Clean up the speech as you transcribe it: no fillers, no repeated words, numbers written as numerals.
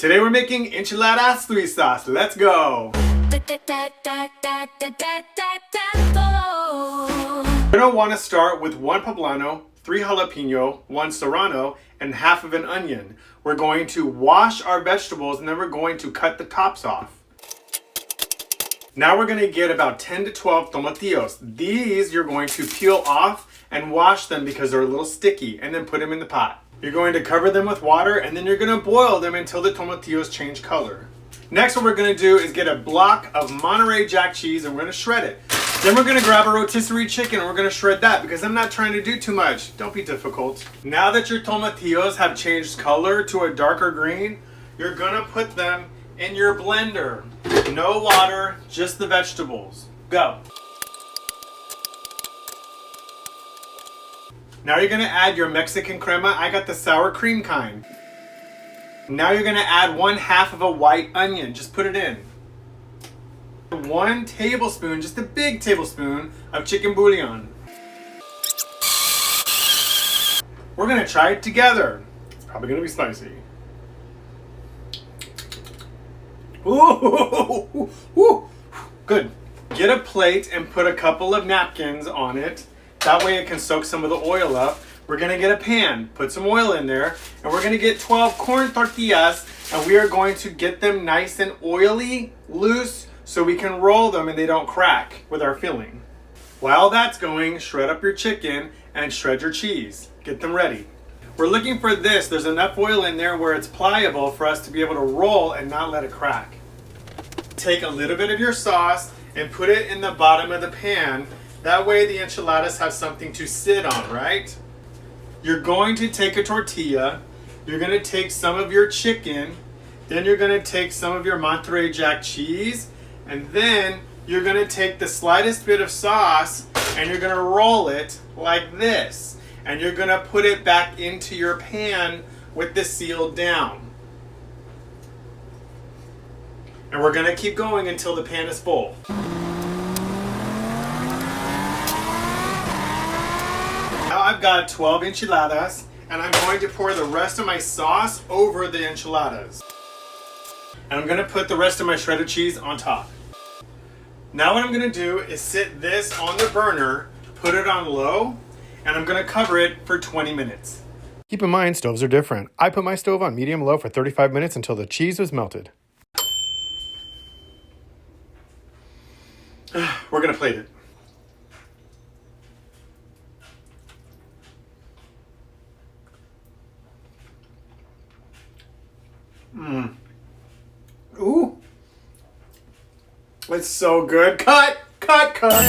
Today we're making Enchiladas Suizas. Let's go! You're going to want to start with 1 poblano, 3 jalapeño, 1 serrano, and half of an onion. We're going to wash our vegetables and then we're going to cut the tops off. Now we're going to get about 10 to 12 tomatillos. These you're going to peel off and wash them because they're a little sticky, and then put them in the pot. You're going to cover them with water and then you're going to boil them until the tomatillos change color. Next, what we're going to do is get a block of Monterey Jack cheese and we're going to shred it. Then we're going to grab a rotisserie chicken and we're going to shred that because I'm not trying to do too much. Don't be difficult. Now that your tomatillos have changed color to a darker green, you're going to put them in your blender. No water, just the vegetables. Go. Now you're going to add your Mexican crema. I got the sour cream kind. Now you're going to add 1/2 of a white onion. Just put it in. 1 tablespoon, just a big tablespoon of chicken bouillon. We're going to try it together. It's probably going to be spicy. Ooh, ooh, good. Get a plate and put a couple of napkins on it. That way it can soak some of the oil up. We're going to get a pan, put some oil in there, and we're going to get 12 corn tortillas, and we are going to get them nice and oily, loose, so we can roll them and they don't crack with our filling. While that's going, shred up your chicken and shred your cheese. Get them ready. We're looking for this. There's enough oil in there where it's pliable for us to be able to roll and not let it crack. Take a little bit of your sauce and put it in the bottom of the pan. That way the enchiladas have something to sit on, right? You're going to take a tortilla, you're going to take some of your chicken, then you're going to take some of your Monterey Jack cheese, and then you're going to take the slightest bit of sauce and you're going to roll it like this. And you're going to put it back into your pan with the seal down. And we're going to keep going until the pan is full. Now I've got 12 enchiladas, and I'm going to pour the rest of my sauce over the enchiladas. And I'm going to put the rest of my shredded cheese on top. Now what I'm going to do is sit this on the burner, put it on low, and I'm going to cover it for 20 minutes. Keep in mind, stoves are different. I put my stove on medium-low for 35 minutes until the cheese was melted. We're going to plate it. Ooh. It's so good. Cut, cut, cut.